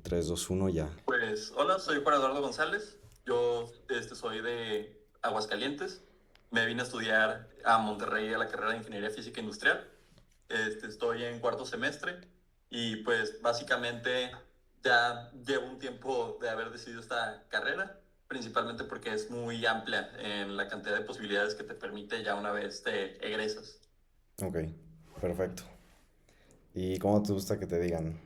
3, 2, 1, ya. Pues hola, soy Juan Eduardo González. Yo soy de Aguascalientes. Me vine a estudiar a Monterrey a la carrera de Ingeniería Física Industrial. Estoy en cuarto semestre y pues básicamente ya llevo un tiempo de haber decidido esta carrera, principalmente porque es muy amplia en la cantidad de posibilidades que te permite ya una vez te egresas. Ok, perfecto. ¿Y cómo te gusta que te digan?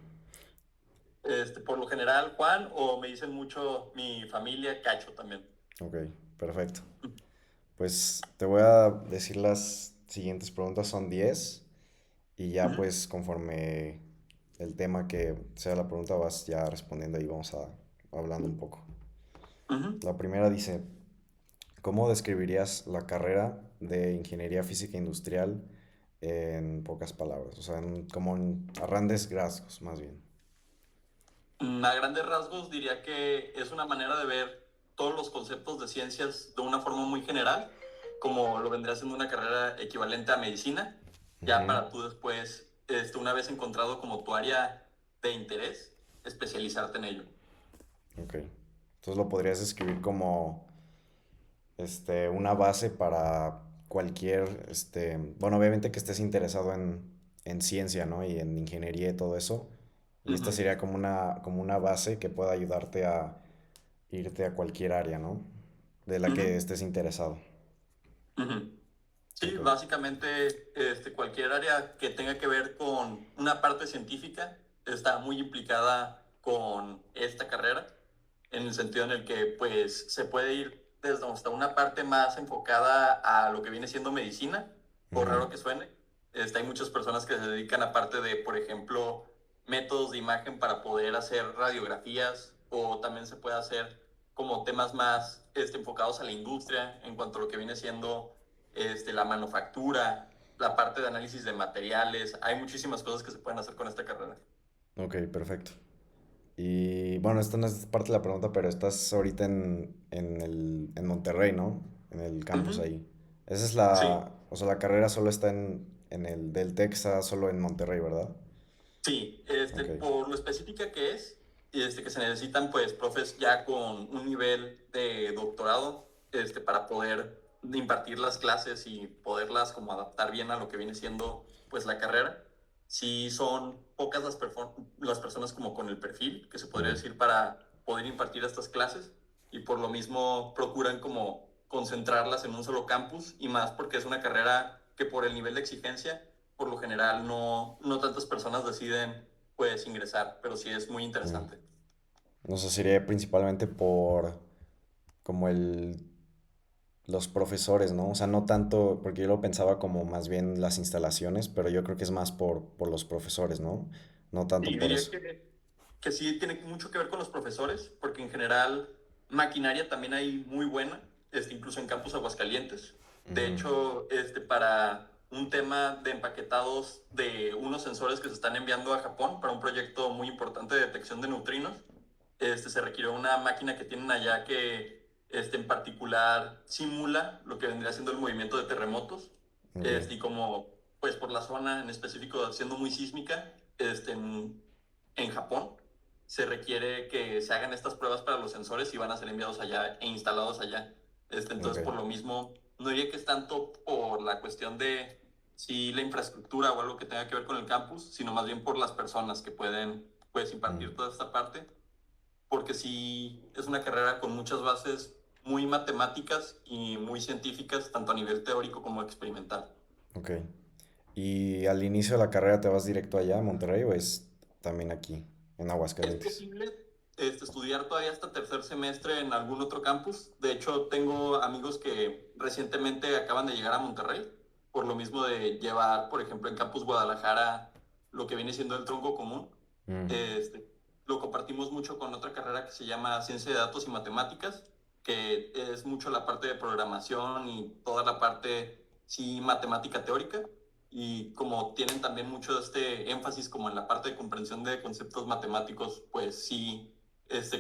Por lo general, Juan, o me dicen mucho mi familia, Cacho también. Ok, perfecto. Pues te voy a decir las siguientes preguntas, son 10 y ya Ujú, pues conforme el tema que sea la pregunta vas ya respondiendo y vamos a hablando un poco. ujú. La primera dice, ¿cómo describirías la carrera de Ingeniería Física Industrial en pocas palabras? O sea, a grandes rasgos, más bien. A grandes rasgos diría que es una manera de ver todos los conceptos de ciencias de una forma muy general, como lo vendría siendo una carrera equivalente a medicina, ya Ujú. para tú después, una vez encontrado como tu área de interés, especializarte en ello. Ok. Entonces lo podrías describir como una base para cualquier, bueno, obviamente que estés interesado en ciencia, ¿no? Y en ingeniería y todo eso. Y esta Ujú, sería como una base que pueda ayudarte a irte a cualquier área, ¿no? De la que ujú, estés interesado. ujú. Sí, Ok. básicamente cualquier área que tenga que ver con una parte científica está muy implicada con esta carrera, en el sentido en el que pues se puede ir desde hasta una parte más enfocada a lo que viene siendo medicina, por Ujú. raro que suene. Hay muchas personas que se dedican a parte de, por ejemplo, métodos de imagen para poder hacer radiografías, o también se puede hacer como temas más enfocados a la industria en cuanto a lo que viene siendo la manufactura, la parte de análisis de materiales. Hay muchísimas cosas que se pueden hacer con esta carrera. Ok, perfecto. Y bueno, esta no es parte de la pregunta, pero estás ahorita en Monterrey, ¿no? En el campus Ujú. ahí. Esa es Sí, o sea, la carrera solo está en el del Texas, solo en Monterrey, ¿verdad? sí, Ok. por lo específica que es, que se necesitan pues profes ya con un nivel de doctorado, para poder impartir las clases y poderlas como adaptar bien a lo que viene siendo pues la carrera. Sí son pocas las personas como con el perfil, que se podría Mm, decir, para poder impartir estas clases, y por lo mismo procuran como concentrarlas en un solo campus, y más porque es una carrera que por el nivel de exigencia por lo general no tantas personas deciden pues ingresar, pero sí es muy mm. interesante. No sé, sería principalmente por como los profesores, ¿no? O sea, no tanto, porque yo lo pensaba como más bien las instalaciones, pero yo creo que es más por los profesores, ¿no? No tanto Y por diría eso. que sí tiene mucho que ver con los profesores, porque en general maquinaria también hay muy buena, incluso en Campus Aguascalientes. De Ujú. hecho, para un tema de empaquetados de unos sensores que se están enviando a Japón para un proyecto muy importante de detección de neutrinos, se requirió una máquina que tienen allá que en particular simula lo que vendría siendo el movimiento de terremotos, Ok. y como pues por la zona en específico siendo muy sísmica, en Japón, se requiere que se hagan estas pruebas para los sensores y van a ser enviados allá e instalados allá. Ok. Entonces, por lo mismo, no diría que es tanto por la cuestión de si la infraestructura o algo que tenga que ver con el campus, sino más bien por las personas que pueden pues Mm, impartir toda esta parte, porque sí es una carrera con muchas bases muy matemáticas y muy científicas, tanto a nivel teórico como experimental. ok. ¿Y al inicio de la carrera te vas directo allá a Monterrey o es también aquí, en Es Aguascalientes? posible estudiar todavía hasta tercer semestre en algún otro campus. De hecho, tengo amigos que recientemente acaban de llegar a Monterrey, por lo mismo de llevar, por ejemplo, en Campus Guadalajara, lo que viene siendo el tronco común. Mm, Lo compartimos mucho con otra carrera que se llama Ciencia de Datos y Matemáticas, que es mucho la parte de programación y toda la parte, sí, matemática teórica. Y como tienen también mucho de énfasis como en la parte de comprensión de conceptos matemáticos, pues sí,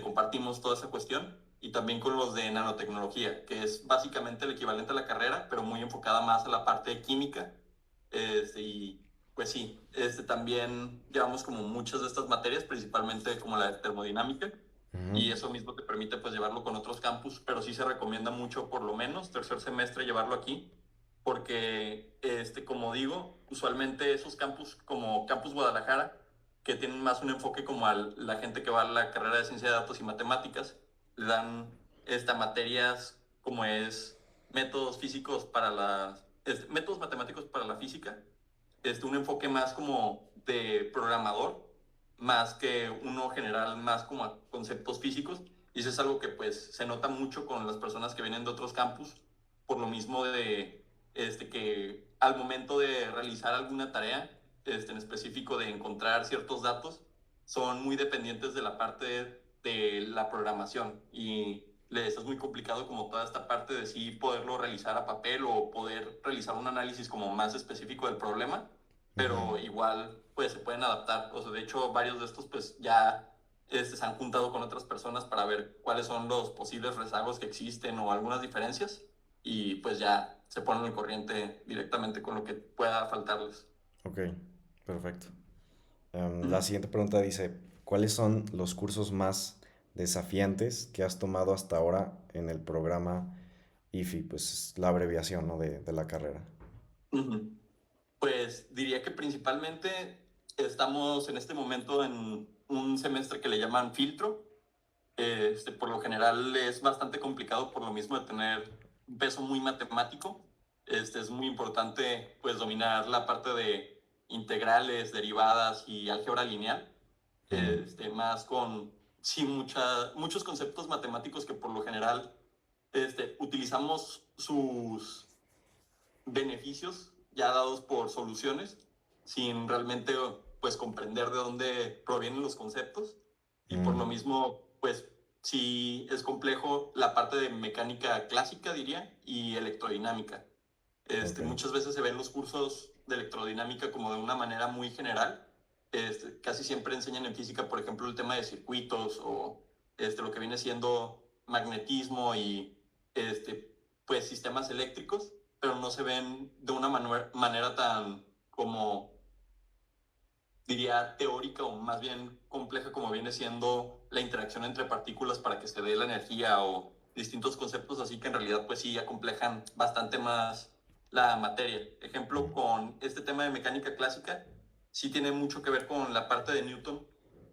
compartimos toda esa cuestión. Y también con los de nanotecnología, que es básicamente el equivalente a la carrera, pero muy enfocada más a la parte de química, y pues sí, también llevamos como muchas de estas materias, principalmente como la de termodinámica, Ujú. y eso mismo te permite pues llevarlo con otros campus, pero sí se recomienda mucho por lo menos tercer semestre llevarlo aquí, porque como digo, usualmente esos campus como Campus Guadalajara, que tienen más un enfoque como a la gente que va a la carrera de ciencia de datos y matemáticas, le dan materias como es métodos físicos para métodos matemáticos para la física, un enfoque más como de programador, más que uno general, más como a conceptos físicos. Y eso es algo que pues se nota mucho con las personas que vienen de otros campus, por lo mismo de que al momento de realizar alguna tarea, en específico de encontrar ciertos datos, son muy dependientes de la parte de la programación y les es muy complicado como toda esta parte de sí poderlo realizar a papel o poder realizar un análisis como más específico del problema, Ujú. pero igual pues se pueden adaptar. O sea, de hecho varios de estos pues ya se han juntado con otras personas para ver cuáles son los posibles rezagos que existen o algunas diferencias y pues ya se ponen al corriente directamente con lo que pueda faltarles. Ok, perfecto. La Ujú. siguiente pregunta dice, ¿cuáles son los cursos más desafiantes que has tomado hasta ahora en el programa IFI? Pues es la abreviación, ¿no? de la carrera. Ujú. Pues diría que principalmente estamos en este momento en un semestre que le llaman filtro. Por lo general es bastante complicado por lo mismo de tener un peso muy matemático. Es muy importante pues dominar la parte de integrales, derivadas y álgebra lineal. Mm, Más con sí, muchos conceptos matemáticos que por lo general utilizamos sus beneficios ya dados por soluciones sin realmente pues comprender de dónde provienen los conceptos y por lo mm, mismo pues sí es complejo la parte de mecánica clásica diría y electrodinámica. ok. Muchas veces se ven los cursos de electrodinámica como de una manera muy general. Casi siempre enseñan en física, por ejemplo, el tema de circuitos o lo que viene siendo magnetismo y pues sistemas eléctricos, pero no se ven de una manera tan como diría teórica o más bien compleja como viene siendo la interacción entre partículas para que se dé la energía o distintos conceptos así que en realidad pues sí acomplejan bastante más la materia. Ejemplo, con este tema de mecánica clásica, sí tiene mucho que ver con la parte de Newton,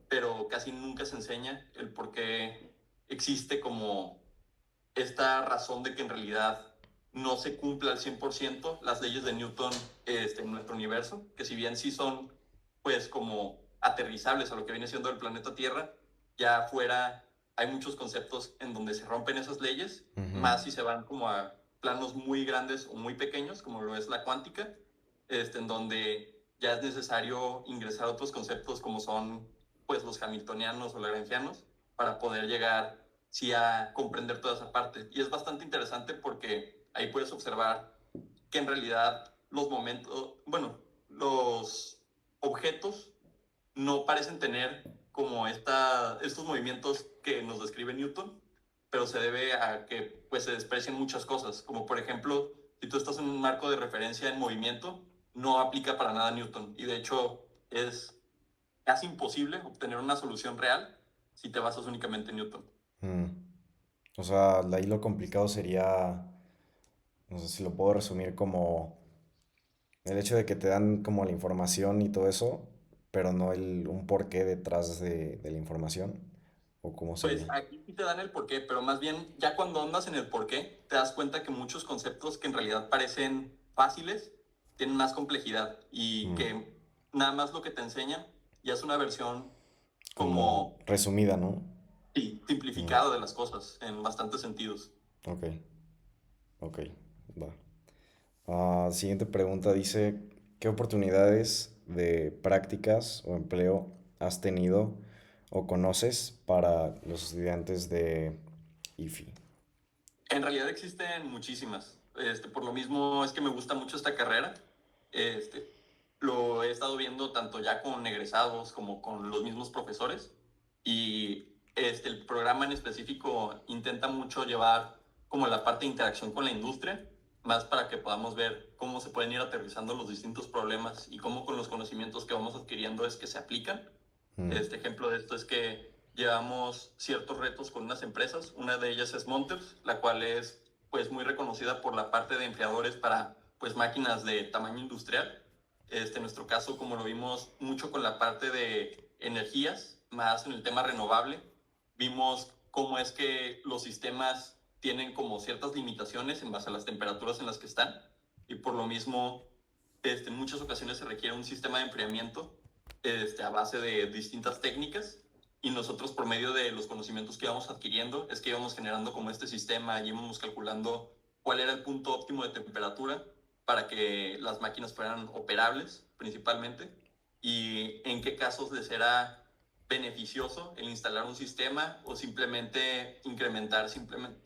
pero casi nunca se enseña el por qué existe como esta razón de que en realidad no se cumpla al 100% las leyes de Newton en nuestro universo, que si bien sí son pues como aterrizables a lo que viene siendo el planeta Tierra, ya afuera hay muchos conceptos en donde se rompen esas leyes, Ujú. más si se van como a planos muy grandes o muy pequeños, como lo es la cuántica, en donde ya es necesario ingresar otros conceptos como son pues los hamiltonianos o lagrangianos para poder llegar sí a comprender toda esa parte. Y es bastante interesante porque ahí puedes observar que en realidad los momentos, bueno, los objetos no parecen tener como estos movimientos que nos describe Newton, pero se debe a que pues se desprecian muchas cosas, como por ejemplo, si tú estás en un marco de referencia en movimiento, no aplica para nada Newton, y de hecho es casi imposible obtener una solución real si te basas únicamente en Newton. Mm. O sea, ahí lo complicado sería, no sé si lo puedo resumir como el hecho de que te dan como la información y todo eso, pero no un porqué detrás de la información, o cómo Pues sería. aquí sí te dan el porqué, pero más bien ya cuando andas en el porqué, te das cuenta que muchos conceptos que en realidad parecen fáciles tienen más complejidad y Mm. que nada más lo que te enseñan ya es una versión Como como resumida, ¿no? sí, Mm. simplificada de las cosas en bastantes sentidos. Ok, ok, va. Siguiente pregunta dice, ¿qué oportunidades de prácticas o empleo has tenido o conoces para los estudiantes de IFI? En realidad existen muchísimas. Por lo mismo es que me gusta mucho esta carrera. Este, lo he estado viendo tanto ya con egresados como con los mismos profesores. Y el programa en específico intenta mucho llevar como la parte de interacción con la industria, más para que podamos ver cómo se pueden ir aterrizando los distintos problemas y cómo con los conocimientos que vamos adquiriendo es que se aplican. Mm, Este ejemplo de esto es que llevamos ciertos retos con unas empresas. Una de ellas es Monters, la cual es pues muy reconocida por la parte de enfriadores para pues máquinas de tamaño industrial. En nuestro caso, como lo vimos mucho con la parte de energías, más en el tema renovable, vimos cómo es que los sistemas tienen como ciertas limitaciones en base a las temperaturas en las que están y por lo mismo en muchas ocasiones se requiere un sistema de enfriamiento a base de distintas técnicas y nosotros por medio de los conocimientos que íbamos adquiriendo es que íbamos generando como este sistema y íbamos calculando cuál era el punto óptimo de temperatura para que las máquinas fueran operables principalmente y en qué casos les era beneficioso el instalar un sistema o simplemente incrementar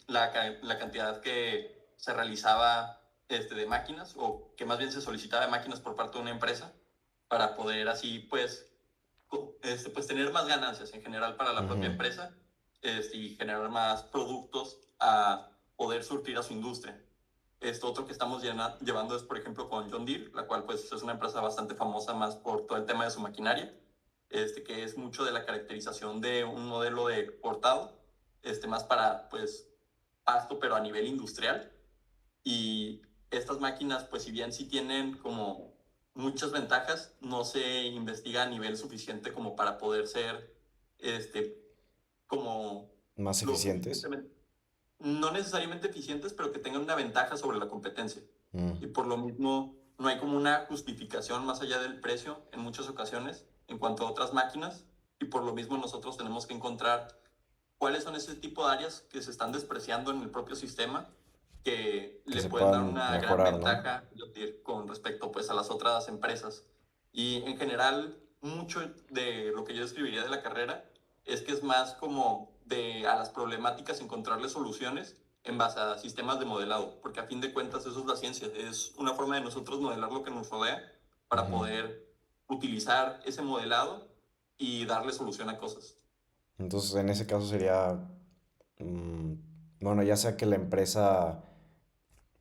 la cantidad que se realizaba de máquinas o que más bien se solicitaba de máquinas por parte de una empresa para poder así pues tener más ganancias en general para la propia ujú. empresa y generar más productos a poder surtir a su industria. Esto otro que estamos llevando es, por ejemplo, con John Deere, la cual pues es una empresa bastante famosa más por todo el tema de su maquinaria, que es mucho de la caracterización de un modelo de cortado, más para pues pasto, pero a nivel industrial. Y estas máquinas, pues si bien sí tienen como muchas ventajas, no se investiga a nivel suficiente como para poder ser, este, como Más lo eficientes. suficientemente, no necesariamente eficientes, pero que tengan una ventaja sobre la competencia. Mm, Y por lo mismo, no hay como una justificación más allá del precio en muchas ocasiones en cuanto a otras máquinas. Y por lo mismo nosotros tenemos que encontrar cuáles son ese tipo de áreas que se están despreciando en el propio sistema que que le se pueden dar puedan una gran mejorar, ¿no? ventaja con respecto pues a las otras empresas. Y en general, mucho de lo que yo describiría de la carrera es que es más como de a las problemáticas encontrarle soluciones en base a sistemas de modelado, porque a fin de cuentas eso es la ciencia, es una forma de nosotros modelar lo que nos rodea para Ujú. poder utilizar ese modelado y darle solución a cosas. Entonces, en ese caso sería, mm, bueno, ya sea que la empresa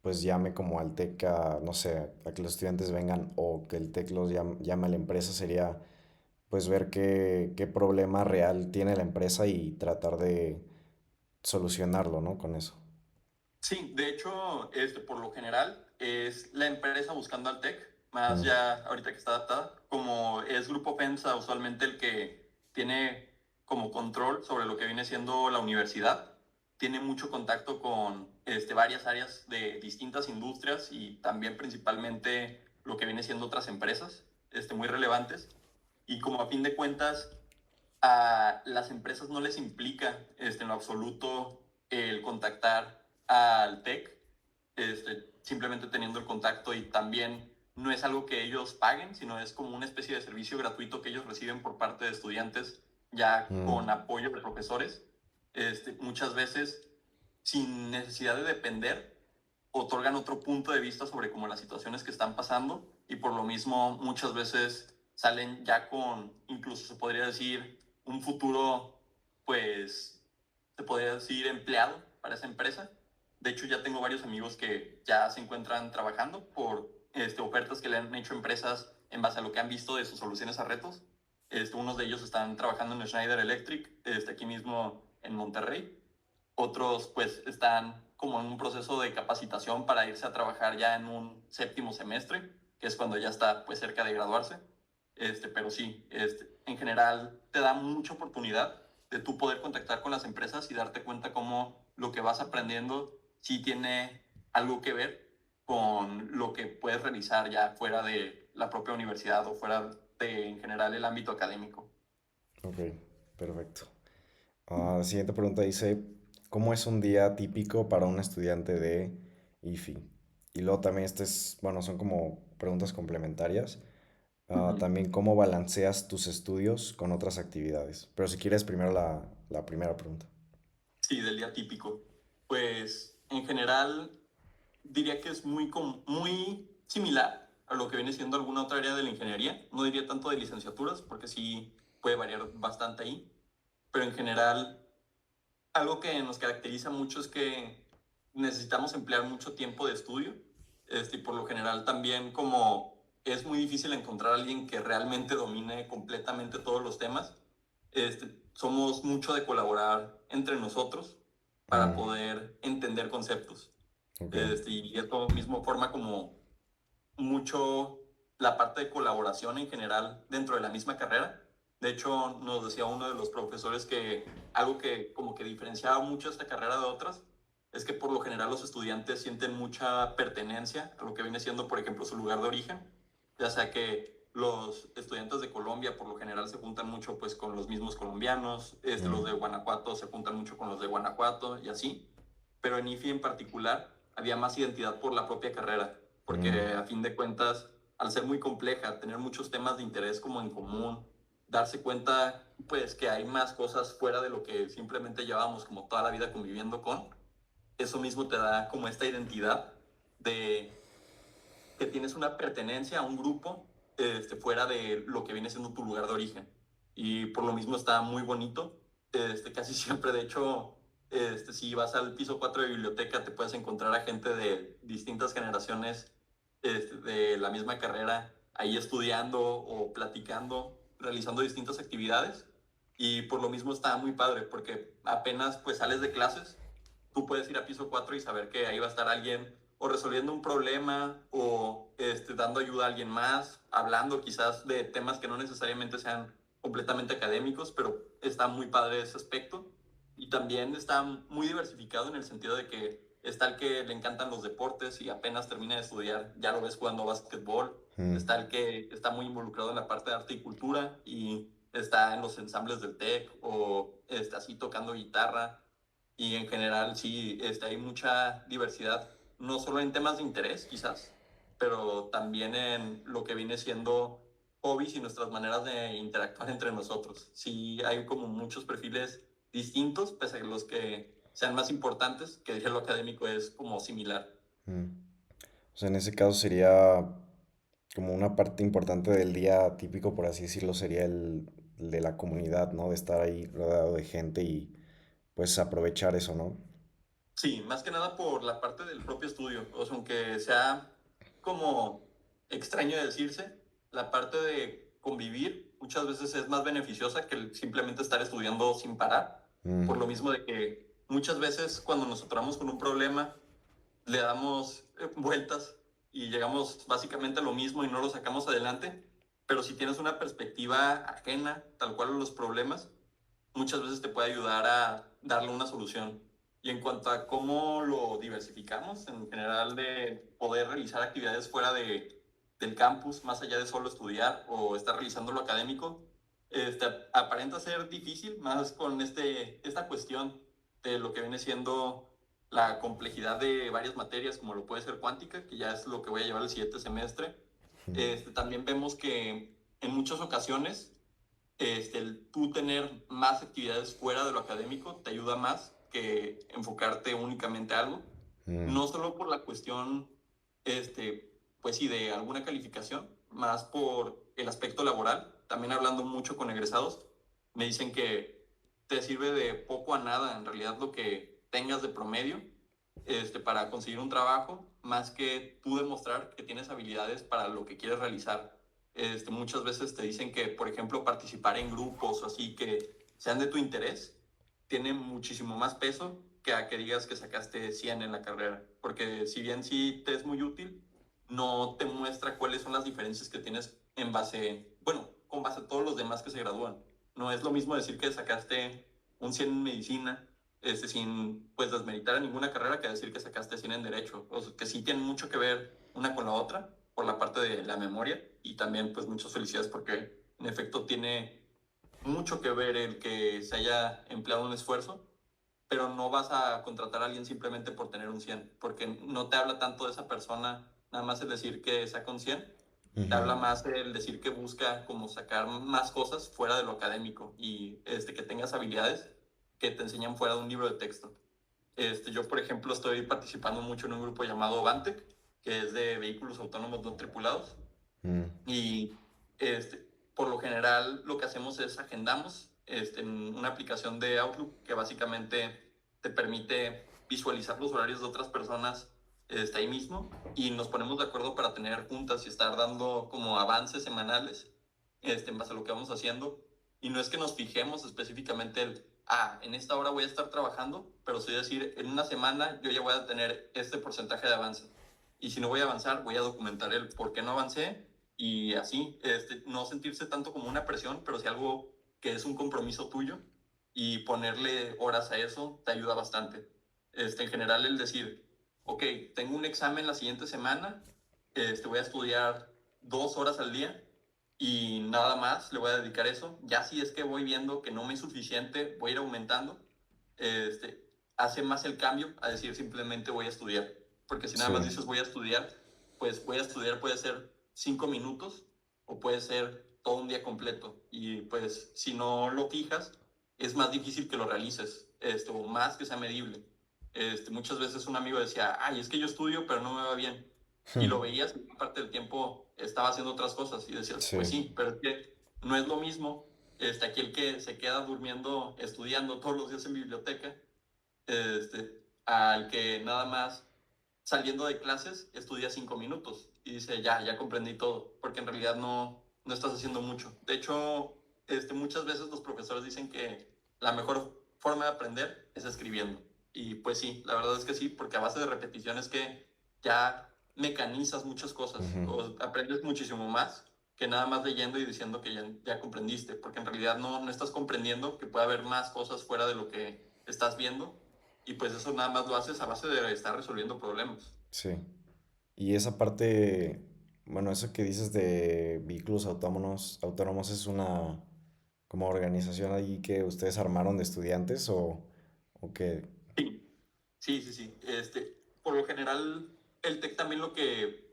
pues llame como al TEC a, no sé, a que los estudiantes vengan o que el TEC los llame a la empresa, sería pues ver qué problema real tiene la empresa y tratar de solucionarlo, ¿no? Con eso. Sí, de hecho, por lo general es la empresa buscando al tech, más Mm, ya ahorita que está adaptada, como es Grupo FEMSA usualmente el que tiene como control sobre lo que viene siendo la universidad, tiene mucho contacto con varias áreas de distintas industrias y también principalmente lo que viene siendo otras empresas muy relevantes. Y como a fin de cuentas a las empresas no les implica en lo absoluto el contactar al TEC, simplemente teniendo el contacto y también no es algo que ellos paguen, sino es como una especie de servicio gratuito que ellos reciben por parte de estudiantes ya mm, con apoyo de profesores, muchas veces sin necesidad de depender, otorgan otro punto de vista sobre como las situaciones que están pasando y por lo mismo muchas veces salen ya con, incluso se podría decir, un futuro, pues, se podría decir empleado para esa empresa. De hecho, ya tengo varios amigos que ya se encuentran trabajando por ofertas que le han hecho empresas en base a lo que han visto de sus soluciones a retos. Unos de ellos están trabajando en Schneider Electric, aquí mismo en Monterrey. Otros pues están como en un proceso de capacitación para irse a trabajar ya en un séptimo semestre, que es cuando ya está pues cerca de graduarse. Pero sí, en general te da mucha oportunidad de tú poder contactar con las empresas y darte cuenta cómo lo que vas aprendiendo sí tiene algo que ver con lo que puedes realizar ya fuera de la propia universidad o fuera de en general el ámbito académico. ok, perfecto. La siguiente pregunta dice, ¿cómo es un día típico para un estudiante de IFI? Y luego también este es, bueno, son como preguntas complementarias. También, ¿cómo balanceas tus estudios con otras actividades? Pero si quieres, primero la primera pregunta. Sí, del día típico. Pues en general diría que es muy similar a lo que viene siendo alguna otra área de la ingeniería. No diría tanto de licenciaturas, porque sí puede variar bastante ahí. Pero en general, algo que nos caracteriza mucho es que necesitamos emplear mucho tiempo de estudio Y por lo general también como es muy difícil encontrar a alguien que realmente domine completamente todos los temas, somos mucho de colaborar entre nosotros para Mm, poder entender conceptos. ok. Y esto mismo forma como mucho la parte de colaboración en general dentro de la misma carrera. De hecho, nos decía uno de los profesores que algo que como que diferenciaba mucho esta carrera de otras es que por lo general los estudiantes sienten mucha pertenencia a lo que viene siendo, por ejemplo, su lugar de origen, ya sea que los estudiantes de Colombia por lo general se juntan mucho pues con los mismos colombianos, los de Mm, Guanajuato se juntan mucho con los de Guanajuato y así, pero en IFI en particular había más identidad por la propia carrera, porque mm, a fin de cuentas, al ser muy compleja, tener muchos temas de interés como en común, darse cuenta pues que hay más cosas fuera de lo que simplemente llevábamos como toda la vida conviviendo con, eso mismo te da como esta identidad de que tienes una pertenencia a un grupo fuera de lo que viene siendo tu lugar de origen. Y por lo mismo está muy bonito. Casi siempre, de hecho, si vas al piso 4 de biblioteca, te puedes encontrar a gente de distintas generaciones de la misma carrera ahí estudiando o platicando, realizando distintas actividades. Y por lo mismo está muy padre, porque apenas pues sales de clases, tú puedes ir a piso 4 y saber que ahí va a estar alguien o resolviendo un problema o dando ayuda a alguien más, hablando quizás de temas que no necesariamente sean completamente académicos, pero está muy padre ese aspecto. Y también está muy diversificado en el sentido de que está el que le encantan los deportes y apenas termina de estudiar, ya lo ves jugando básquetbol. mm. Está el que está muy involucrado en la parte de arte y cultura y está en los ensambles del TEC o está así tocando guitarra. Y en general sí, hay mucha diversidad, no solo en temas de interés quizás, pero también en lo que viene siendo hobbies y nuestras maneras de interactuar entre nosotros. Sí hay como muchos perfiles distintos, pese a los que sean más importantes, que diría lo académico es como similar. Mm. O sea, en ese caso sería como una parte importante del día típico, por así decirlo, sería el de la comunidad, ¿no? De estar ahí rodeado de gente y pues aprovechar eso, ¿no? Sí, más que nada por la parte del propio estudio. O sea, aunque sea como extraño de decirse, la parte de convivir muchas veces es más beneficiosa que simplemente estar estudiando sin parar. Por lo Mm, mismo de que muchas veces cuando nos atoramos con un problema, le damos vueltas y llegamos básicamente a lo mismo y no lo sacamos adelante. Pero si tienes una perspectiva ajena, tal cual a los problemas, muchas veces te puede ayudar a darle una solución. Y en cuanto a cómo lo diversificamos, en general de poder realizar actividades fuera del campus, más allá de solo estudiar o estar realizando lo académico, aparenta ser difícil, más con esta cuestión de lo que viene siendo la complejidad de varias materias, como lo puede ser cuántica, que ya es lo que voy a llevar el siguiente semestre. También vemos que en muchas ocasiones el tú tener más actividades fuera de lo académico te ayuda más que enfocarte únicamente a algo, mm, no solo por la cuestión, pues sí, de alguna calificación, más por el aspecto laboral, también hablando mucho con egresados, me dicen que te sirve de poco a nada en realidad lo que tengas de promedio para conseguir un trabajo, más que tú demostrar que tienes habilidades para lo que quieres realizar. Muchas veces te dicen que, por ejemplo, participar en grupos o así que sean de tu interés, tiene muchísimo más peso que a que digas que sacaste 100 en la carrera. Porque si bien sí te es muy útil, no te muestra cuáles son las diferencias que tienes en base, bueno, con base a todos los demás que se gradúan. No es lo mismo decir que sacaste un 100 en medicina, sin pues desmeritar a ninguna carrera, que decir que sacaste 100 en derecho. O sea, que sí tienen mucho que ver una con la otra por la parte de la memoria y también pues muchas felicidades porque en efecto tiene mucho que ver el que se haya empleado un esfuerzo, pero no vas a contratar a alguien simplemente por tener un 100 porque no te habla tanto de esa persona, nada más el decir que saca un 100 te ujú, habla más el decir que busca como sacar más cosas fuera de lo académico y que tengas habilidades que te enseñan fuera de un libro de texto. Yo, por ejemplo, estoy participando mucho en un grupo llamado Vantec, que es de vehículos autónomos no tripulados. mm, Y por lo general lo que hacemos es agendamos en una aplicación de Outlook que básicamente te permite visualizar los horarios de otras personas ahí mismo, y nos ponemos de acuerdo para tener juntas y estar dando como avances semanales en base a lo que vamos haciendo. Y no es que nos fijemos específicamente en esta hora voy a estar trabajando, pero sí decir, en una semana yo ya voy a tener este porcentaje de avance. Y si no voy a avanzar, voy a documentar el por qué no avancé y así, no sentirse tanto como una presión, pero sí algo que es un compromiso tuyo y ponerle horas a eso te ayuda bastante. En general, el decir, ok, tengo un examen la siguiente semana, voy a estudiar 2 horas al día y nada más le voy a dedicar eso. Ya si es que voy viendo que no me es suficiente, voy a ir aumentando. Hace más el cambio a decir simplemente voy a estudiar. Porque si nada más Sí, dices voy a estudiar, pues voy a estudiar puede ser 5 minutos o puede ser todo un día completo. Y pues si no lo fijas, es más difícil que lo realices, o más que sea medible. Muchas veces un amigo decía, ay, es que yo estudio, pero no me va bien. Y lo veías, y parte del tiempo estaba haciendo otras cosas y decías, pues sí, sí, pero es que no es lo mismo aquel que se queda durmiendo, estudiando todos los días en biblioteca, al que nada más saliendo de clases estudia 5 minutos y dice, ya comprendí todo, porque en realidad no estás haciendo mucho. De hecho, muchas veces los profesores dicen que la mejor forma de aprender es escribiendo. Y pues sí, la verdad es que sí, porque a base de repeticiones que ya mecanizas muchas cosas, ujú, o aprendes muchísimo más que nada más leyendo y diciendo que ya comprendiste, porque en realidad no estás comprendiendo que puede haber más cosas fuera de lo que estás viendo, y pues eso nada más lo haces a base de estar resolviendo problemas. sí. Y esa parte, bueno, eso que dices de vehículos autónomos es una como organización ahí que ustedes armaron de estudiantes o que... Sí, sí. Por lo general, el TEC también lo que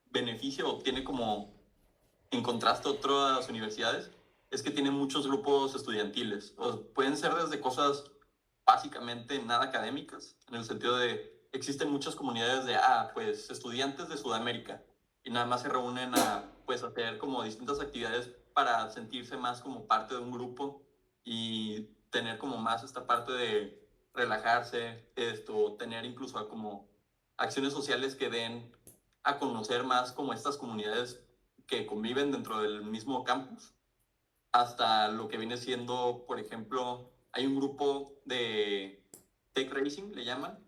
beneficia o tiene como en contraste a otras universidades es que tiene muchos grupos estudiantiles. Pueden ser desde cosas básicamente nada académicas, en el sentido de existen muchas comunidades de, pues estudiantes de Sudamérica y nada más se reúnen a pues hacer como distintas actividades para sentirse más como parte de un grupo y tener como más esta parte de relajarse, tener incluso como acciones sociales que den a conocer más como estas comunidades que conviven dentro del mismo campus, hasta lo que viene siendo, por ejemplo, hay un grupo de tech racing, le llaman,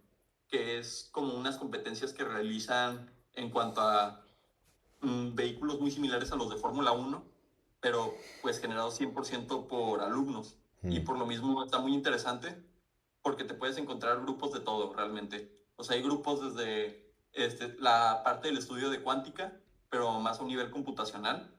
que es como unas competencias que realizan en cuanto a vehículos muy similares a los de Fórmula 1, pero pues generados 100% por alumnos. Y Mm, por lo mismo está muy interesante porque te puedes encontrar grupos de todo realmente. O sea, hay grupos desde la parte del estudio de cuántica, pero más a un nivel computacional.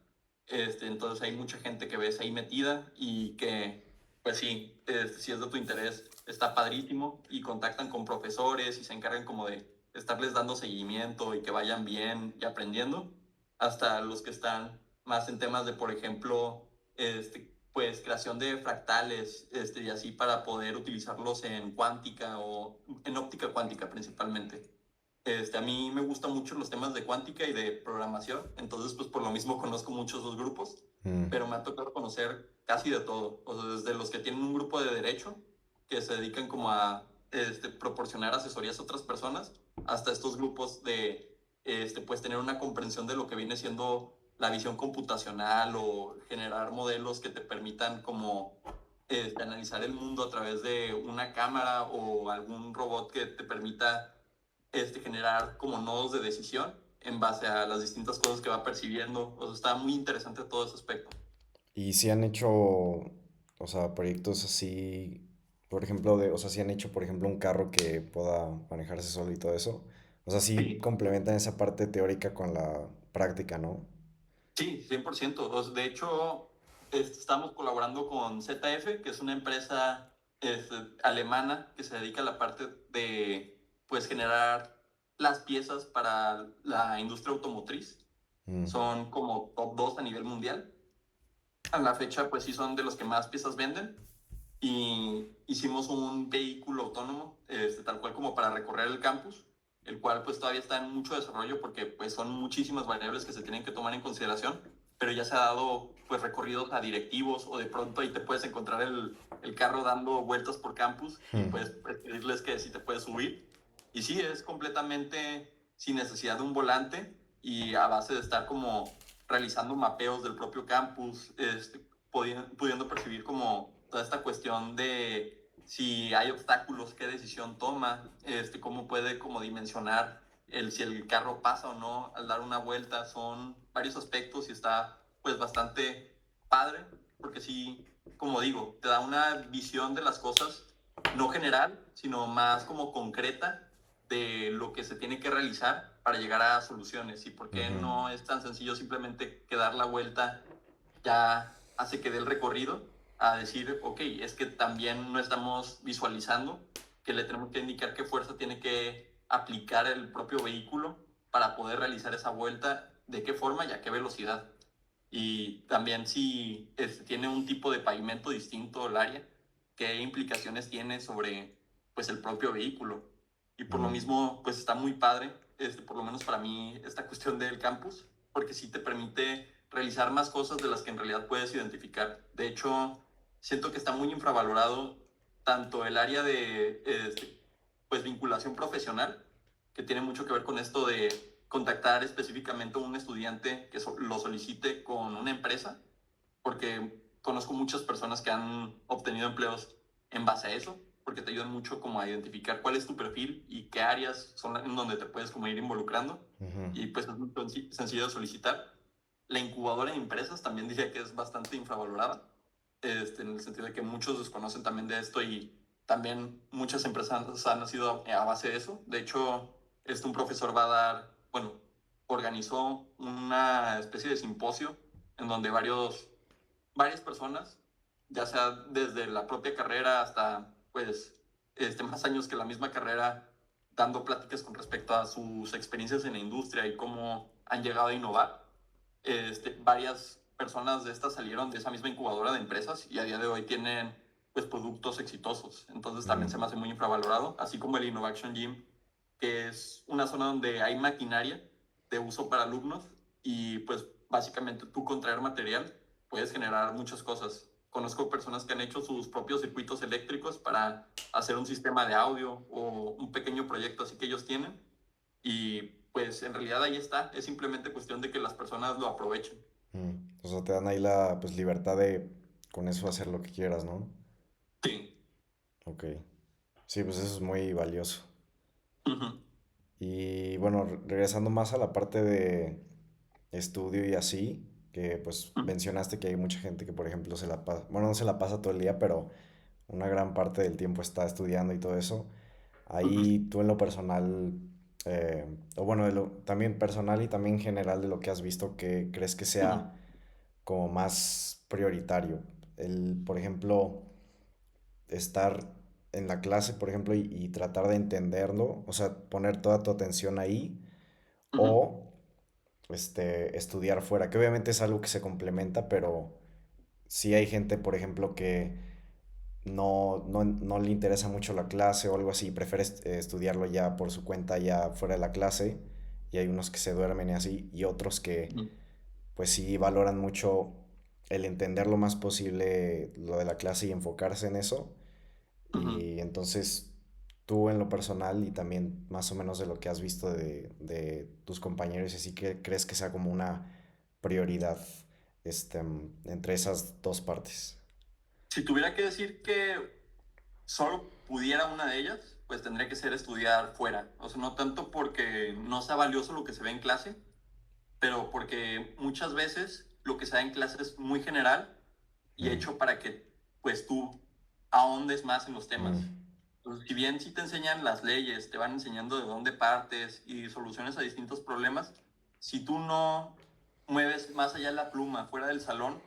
Entonces hay mucha gente que ves ahí metida y que, pues sí, si es de tu interés, está padrísimo y contactan con profesores y se encargan como de estarles dando seguimiento y que vayan bien y aprendiendo, hasta los que están más en temas de, por ejemplo, pues creación de fractales y así para poder utilizarlos en cuántica o en óptica cuántica principalmente. A mí me gustan mucho los temas de cuántica y de programación, entonces pues por lo mismo conozco muchos dos grupos, mm. pero me ha tocado conocer casi de todo, o sea, desde los que tienen un grupo de derecho que se dedican como a proporcionar asesorías a otras personas, hasta estos grupos de pues tener una comprensión de lo que viene siendo la visión computacional o generar modelos que te permitan como analizar el mundo a través de una cámara o algún robot que te permita generar como nodos de decisión en base a las distintas cosas que va percibiendo. O sea, está muy interesante todo ese aspecto. Y si han hecho, o sea, proyectos así, por ejemplo, o sea, si han hecho, por ejemplo, un carro que pueda manejarse solo y todo eso. O sea, sí Sí, complementan esa parte teórica con la práctica, ¿no? sí, 100%. O sea, de hecho, estamos colaborando con ZF, que es una empresa alemana que se dedica a la parte de pues, generar las piezas para la industria automotriz. Mm, Son como top 2 a nivel mundial. A la fecha, pues sí son de los que más piezas venden. Y hicimos un vehículo autónomo, tal cual como para recorrer el campus, el cual pues todavía está en mucho desarrollo porque pues son muchísimas variables que se tienen que tomar en consideración, pero ya se ha dado pues recorridos a directivos o de pronto ahí te puedes encontrar el carro dando vueltas por campus y mm. pues pedirles que si te puedes subir. Y sí, es completamente sin necesidad de un volante y a base de estar como realizando mapeos del propio campus, pudiendo percibir como toda esta cuestión de si hay obstáculos, qué decisión toma, cómo puede como dimensionar si el carro pasa o no al dar una vuelta. Son varios aspectos y está pues bastante padre, porque sí, como digo, te da una visión de las cosas, no general, sino más como concreta de lo que se tiene que realizar para llegar a soluciones y por qué Ujú, no es tan sencillo simplemente que dar la vuelta ya hace que dé el recorrido a decir, ok, es que también no estamos visualizando que le tenemos que indicar qué fuerza tiene que aplicar el propio vehículo para poder realizar esa vuelta, de qué forma y a qué velocidad. Y también si tiene un tipo de pavimento distinto el área, qué implicaciones tiene sobre pues el propio vehículo. Y por lo mm, mismo, pues está muy padre, por lo menos para mí, esta cuestión del campus, porque sí te permite realizar más cosas de las que en realidad puedes identificar. De hecho, siento que está muy infravalorado tanto el área de pues vinculación profesional, que tiene mucho que ver con esto de contactar específicamente a un estudiante que lo solicite con una empresa, porque conozco muchas personas que han obtenido empleos en base a eso, porque te ayudan mucho como a identificar cuál es tu perfil y qué áreas son en donde te puedes como ir involucrando, ujú, y pues es muy sencillo de solicitar. La incubadora de empresas también diría que es bastante infravalorada, en el sentido de que muchos desconocen también de esto y también muchas empresas han nacido a base de eso. De hecho, un profesor va a dar, bueno, organizó una especie de simposio en donde varias personas, ya sea desde la propia carrera hasta pues más años que la misma carrera, dando pláticas con respecto a sus experiencias en la industria y cómo han llegado a innovar. Varias personas de estas salieron de esa misma incubadora de empresas y a día de hoy tienen pues productos exitosos. Entonces también se me mm, hace muy infravalorado, así como el Innovation Gym, que es una zona donde hay maquinaria de uso para alumnos y pues básicamente tú con traer material puedes generar muchas cosas. Conozco personas que han hecho sus propios circuitos eléctricos para hacer un sistema de audio o un pequeño proyecto así que ellos tienen, y pues en realidad ahí está, es simplemente cuestión de que las personas lo aprovechen. mm. O sea, te dan ahí la pues libertad de con eso hacer lo que quieras, ¿no? Sí. Ok. Sí, pues eso es muy valioso. Ujú, Y bueno, regresando más a la parte de estudio y así, que pues ujú, mencionaste que hay mucha gente que, por ejemplo, se la pasa, bueno, no se la pasa todo el día, pero una gran parte del tiempo está estudiando y todo eso. ujú, Ahí tú en lo personal, eh, o bueno, también personal y también general de lo que has visto, que crees que ujú, sea como más prioritario? El, por ejemplo, estar en la clase, por ejemplo, y tratar de entenderlo, o sea, poner toda tu atención ahí, ujú, o estudiar fuera, que obviamente es algo que se complementa, pero sí hay gente, por ejemplo, que no le interesa mucho la clase o algo así, prefiere estudiarlo ya por su cuenta, ya fuera de la clase, y hay unos que se duermen y así, y otros que ujú, pues sí valoran mucho el entender lo más posible lo de la clase y enfocarse en eso. ujú. Y entonces tú en lo personal y también más o menos de lo que has visto de tus compañeros y así, que crees que sea como una prioridad entre esas dos partes? Si tuviera que decir que solo pudiera una de ellas, pues tendría que ser estudiar fuera. O sea, no tanto porque no sea valioso lo que se ve en clase, pero porque muchas veces lo que se da en clase es muy general y Mm, hecho para que pues tú ahondes más en los mm, temas. Entonces, si bien sí te enseñan las leyes, te van enseñando de dónde partes y soluciones a distintos problemas, si tú no mueves más allá la pluma fuera del salón,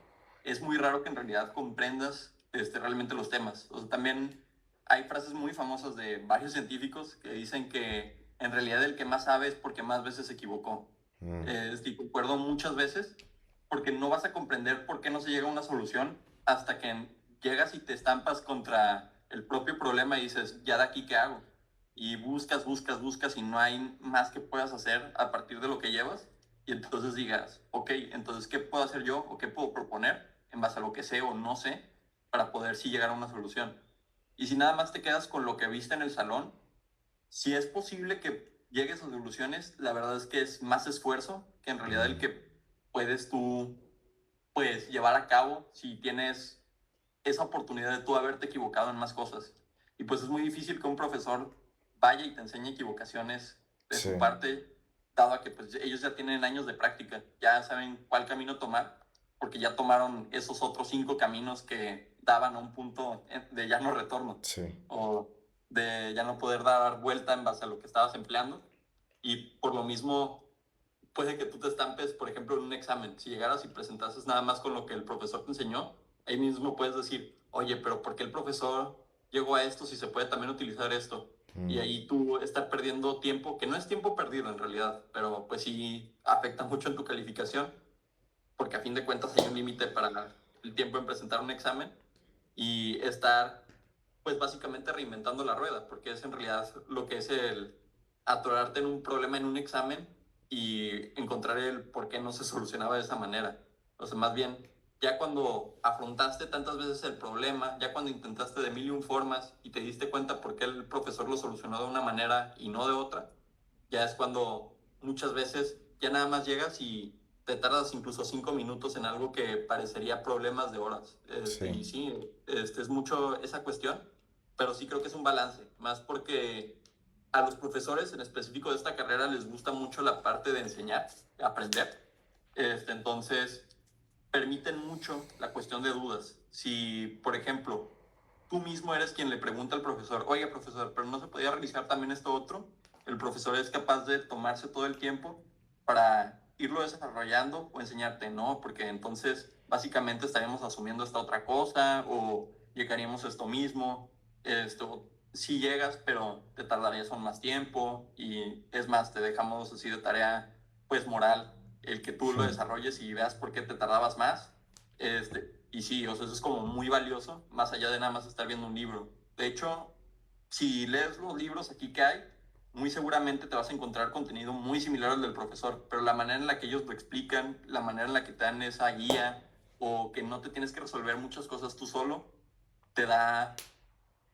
es muy raro que en realidad comprendas realmente los temas. O sea, también hay frases muy famosas de varios científicos que dicen que en realidad el que más sabe es porque más veces se equivocó. mm, Y concuerdo muchas veces, porque no vas a comprender por qué no se llega a una solución hasta que llegas y te estampas contra el propio problema y dices, ¿ya de aquí qué hago? Y buscas, buscas, buscas y no hay más que puedas hacer a partir de lo que llevas. Y entonces digas, ok, entonces, ¿qué puedo hacer yo o qué puedo proponer en base a lo que sé o no sé para poder sí llegar a una solución? Y si nada más te quedas con lo que viste en el salón, Si es posible que llegues a soluciones, la verdad es que es más esfuerzo que en realidad el Mm, que puedes tú, pues, llevar a cabo si tienes esa oportunidad de tú haberte equivocado en más cosas. Y pues es muy difícil que un profesor vaya y te enseñe equivocaciones de sí, su parte, dado a que pues ellos ya tienen años de práctica, ya saben cuál camino tomar, porque ya tomaron esos otros 5 caminos que daban a un punto de ya no retorno, sí. o de ya no poder dar vuelta en base a lo que estabas empleando. Y por lo mismo, puede que tú te estampes, por ejemplo, en un examen. Si llegaras y presentases nada más con lo que el profesor te enseñó, ahí mismo puedes decir, oye, pero ¿por qué el profesor llegó a esto si se puede también utilizar esto? Y Mm, ahí tú estás perdiendo tiempo, que no es tiempo perdido en realidad, pero pues sí afecta mucho en tu calificación, porque a fin de cuentas hay un límite para el tiempo en presentar un examen y estar, pues básicamente reinventando la rueda, porque es en realidad lo que es el atorarte en un problema en un examen y encontrar el por qué no se solucionaba de esa manera. O sea, más bien, ya cuando afrontaste tantas veces el problema, ya cuando intentaste de mil y un formas y te diste cuenta por qué el profesor lo solucionó de una manera y no de otra, ya es cuando muchas veces ya nada más llegas y te tardas incluso 5 minutos en algo que parecería problemas de horas. sí. Y sí, es mucho esa cuestión, pero sí creo que es un balance, más porque a los profesores en específico de esta carrera les gusta mucho la parte de enseñar, aprender. Entonces, permiten mucho la cuestión de dudas. Si, por ejemplo, tú mismo eres quien le pregunta al profesor, oye, profesor, pero no se podía realizar también esto otro, el profesor es capaz de tomarse todo el tiempo para irlo desarrollando o enseñarte, no, porque entonces básicamente estaríamos asumiendo esta otra cosa o llegaríamos a esto mismo, esto, si llegas, pero te tardarías aún más tiempo y es más, te dejamos así de tarea, pues moral, el que tú lo Mm, desarrolles y veas por qué te tardabas más. Y sí, o sea, eso es como muy valioso, más allá de nada más estar viendo un libro. De hecho, si lees los libros aquí que hay, muy seguramente te vas a encontrar contenido muy similar al del profesor, pero la manera en la que ellos lo explican, la manera en la que te dan esa guía o que no te tienes que resolver muchas cosas tú solo, te da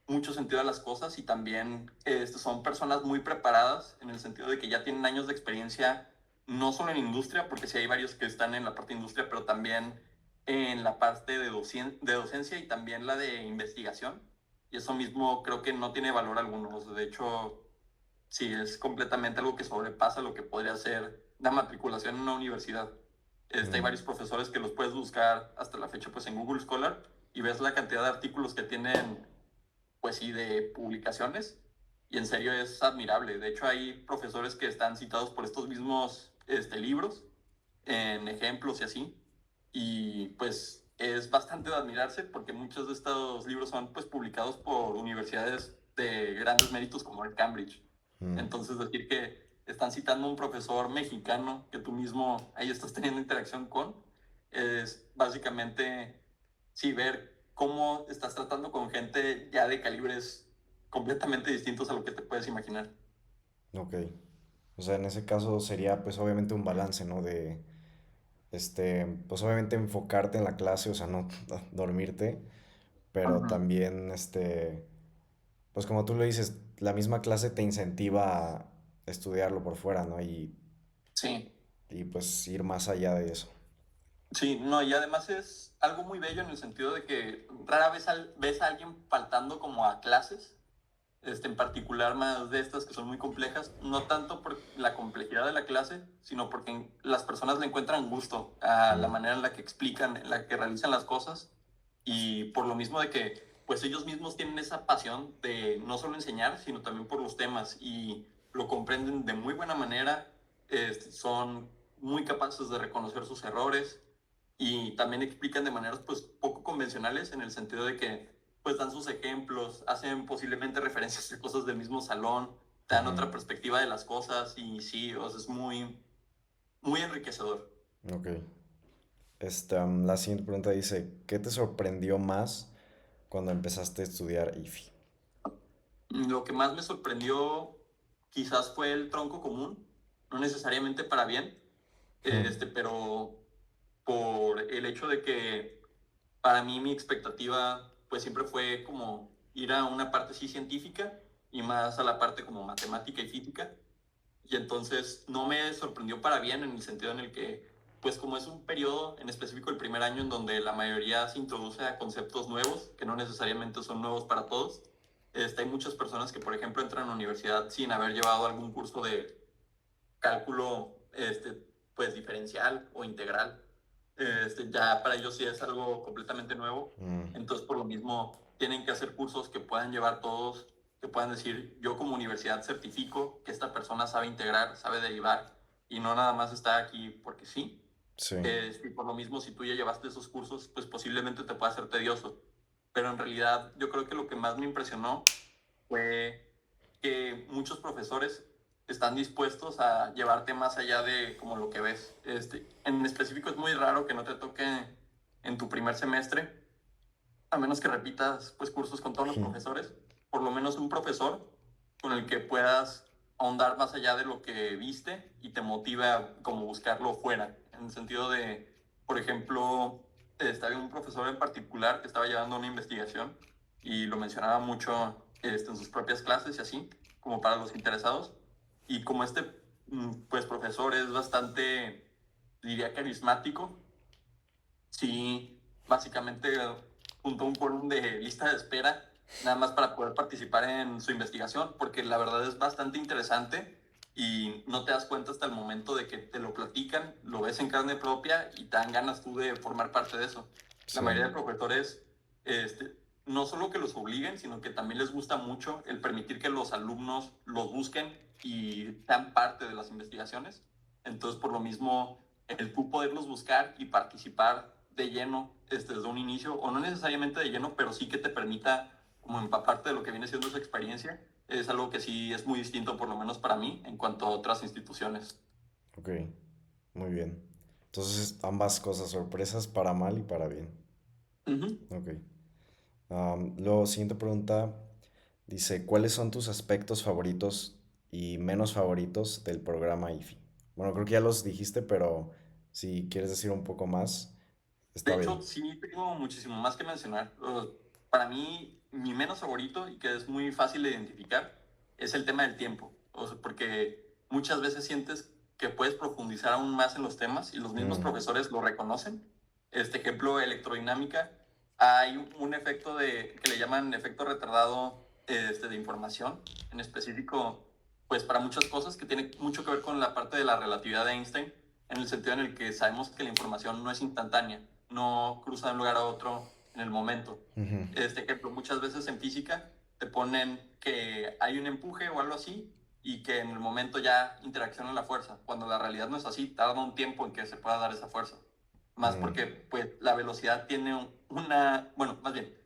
mucho sentido a las cosas y también son personas muy preparadas en el sentido de que ya tienen años de experiencia, no solo en industria, porque sí hay varios que están en la parte de industria, pero también en la parte de docencia y también la de investigación. Y eso mismo creo que no tiene valor alguno. O sea, de hecho, sí, es completamente algo que sobrepasa lo que podría ser la matriculación en una universidad. Hay mm, varios profesores que los puedes buscar hasta la fecha pues en Google Scholar y ves la cantidad de artículos que tienen pues sí, de publicaciones. Y en serio es admirable. De hecho, hay profesores que están citados por estos mismos libros, en ejemplos y así. Y pues es bastante de admirarse porque muchos de estos libros son pues publicados por universidades de grandes méritos como el Cambridge. mm. Entonces decir que están citando a un profesor mexicano que tú mismo ahí estás teniendo interacción con, es básicamente sí ver cómo estás tratando con gente ya de calibres completamente distintos a lo que te puedes imaginar. Ok. O sea, en ese caso sería pues obviamente un balance, ¿no? De, pues obviamente enfocarte en la clase, o sea, no dormirte, pero Ujú. también, pues como tú lo dices, la misma clase te incentiva a estudiarlo por fuera, ¿no? Sí, Y pues ir más allá de eso. sí, no, y además es algo muy bello en el sentido de que rara vez ves a alguien faltando como a clases, en particular más de estas que son muy complejas, no tanto por la complejidad de la clase, sino porque las personas le encuentran gusto a la Mm, manera en la que explican, en la que realizan las cosas, y por lo mismo de que pues ellos mismos tienen esa pasión de no solo enseñar, sino también por los temas, y lo comprenden de muy buena manera, son muy capaces de reconocer sus errores, y también explican de maneras pues poco convencionales en el sentido de que pues dan sus ejemplos, hacen posiblemente referencias a cosas del mismo salón, te dan ujú. otra perspectiva de las cosas y sí, o sea, es muy, muy enriquecedor. Ok. La siguiente pregunta dice, ¿qué te sorprendió más cuando empezaste a estudiar IFI? Lo que más me sorprendió quizás fue el tronco común, no necesariamente para bien, Hmm, pero por el hecho de que para mí mi expectativa pues siempre fue como ir a una parte sí científica y más a la parte como matemática y física. Y entonces no me sorprendió para bien en el sentido en el que, pues como es un periodo en específico el primer año en donde la mayoría se introduce a conceptos nuevos, que no necesariamente son nuevos para todos, hay muchas personas que, por ejemplo, entran a la universidad sin haber llevado algún curso de cálculo, pues diferencial o integral. Ya para ellos sí es algo completamente nuevo. Mm, Entonces, por lo mismo, tienen que hacer cursos que puedan llevar todos, que puedan decir, yo como universidad certifico que esta persona sabe integrar, sabe derivar, y no nada más está aquí porque sí. sí. Y por lo mismo, si tú ya llevaste esos cursos, pues posiblemente te pueda ser tedioso. Pero en realidad, yo creo que lo que más me impresionó fue que muchos profesores están dispuestos a llevarte más allá de como lo que ves. En específico es muy raro que no te toque en tu primer semestre, a menos que repitas pues cursos con todos los profesores, por lo menos un profesor con el que puedas ahondar más allá de lo que viste y te motiva a como buscarlo fuera, en el sentido de, por ejemplo, había un profesor en particular que estaba llevando una investigación y lo mencionaba mucho en sus propias clases y así, como para los interesados. Y como pues, profesor es bastante, diría, carismático, sí, básicamente juntó un quórum de lista de espera nada más para poder participar en su investigación, porque la verdad es bastante interesante y no te das cuenta hasta el momento de que te lo platican, lo ves en carne propia y te dan ganas tú de formar parte de eso. La Sí. mayoría de profesores, no solo que los obliguen, sino que también les gusta mucho el permitir que los alumnos los busquen y sean parte de las investigaciones. Entonces, por lo mismo, el tú poderlos buscar y participar de lleno desde un inicio, o no necesariamente de lleno, pero sí que te permita como empaparte de lo que viene siendo esa experiencia, es algo que sí es muy distinto, por lo menos para mí, en cuanto a otras instituciones. Ok, muy bien. Entonces, ambas cosas, sorpresas para mal y para bien. Ujú. Ok. Luego, siguiente pregunta. Dice, ¿cuáles son tus aspectos favoritos y menos favoritos del programa IFI? Bueno, creo que ya los dijiste, pero si quieres decir un poco más, De está hecho, bien. sí tengo muchísimo más que mencionar. Para mí, mi menos favorito y que es muy fácil de identificar es el tema del tiempo. O sea, porque muchas veces sientes que puedes profundizar aún más en los temas y los mismos Mm, profesores lo reconocen. Este ejemplo, electrodinámica, hay un efecto que le llaman efecto retardado de información, en específico, pues para muchas cosas que tiene mucho que ver con la parte de la relatividad de Einstein, en el sentido en el que sabemos que la información no es instantánea, no cruza de un lugar a otro en el momento. ujú, Este ejemplo, muchas veces en física te ponen que hay un empuje o algo así y que en el momento ya interacciona la fuerza, cuando la realidad no es así, tarda un tiempo en que se pueda dar esa fuerza. Más mm, porque pues la velocidad tiene una, bueno, más bien,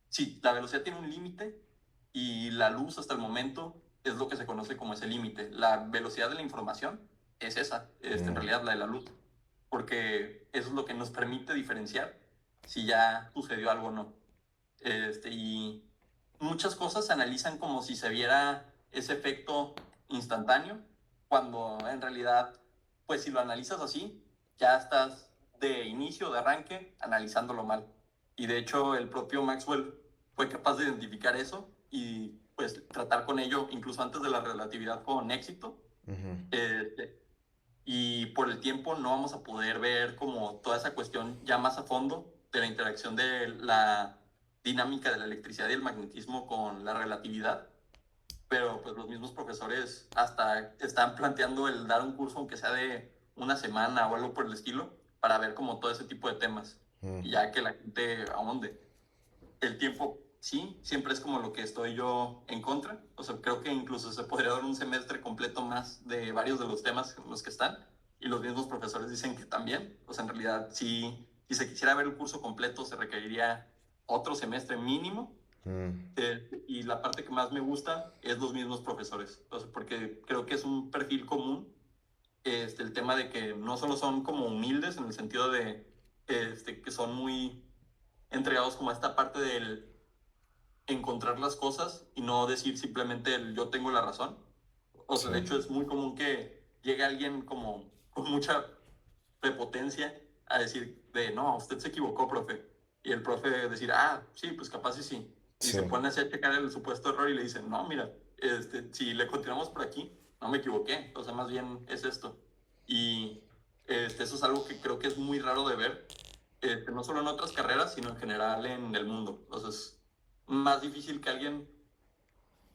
sí, la velocidad tiene un límite y la luz hasta el momento es lo que se conoce como ese límite. La velocidad de la información es esa, en mm, realidad la de la luz, porque eso es lo que nos permite diferenciar si ya sucedió algo o no. Y muchas cosas se analizan como si se viera ese efecto instantáneo, cuando en realidad, pues si lo analizas así, ya estás de inicio, de arranque, analizándolo mal. Y de hecho, el propio Maxwell fue capaz de identificar eso y pues tratar con ello incluso antes de la relatividad con éxito. ujú, Este, y por el tiempo no vamos a poder ver como toda esa cuestión ya más a fondo de la interacción de la dinámica de la electricidad y el magnetismo con la relatividad, pero pues los mismos profesores hasta están planteando el dar un curso aunque sea de una semana o algo por el estilo para ver como todo ese tipo de temas mm, y ya que la gente ahonde. El tiempo, sí, siempre es como lo que estoy yo en contra. O sea, creo que incluso se podría dar un semestre completo más de varios de los temas en los que están. Y los mismos profesores dicen que también. O sea, en realidad, si se quisiera ver el curso completo, se requeriría otro semestre mínimo. mm, Y la parte que más me gusta es los mismos profesores. O sea, porque creo que es un perfil común. El tema de que no solo son como humildes en el sentido de que son muy entregados como a esta parte del encontrar las cosas y no decir simplemente el yo tengo la razón. O sea, sí, de hecho es muy común que llegue alguien como con mucha prepotencia a decir de no, usted se equivocó, profe. Y el profe decir, ah, sí, pues capaz sí, sí. Y sí, se pone así a checar el supuesto error y le dicen, no, mira, si le continuamos por aquí, no me equivoqué, o sea, más bien es esto. Y eso es algo que creo que es muy raro de ver, no solo en otras carreras, sino en general en el mundo. O sea, es más difícil que alguien,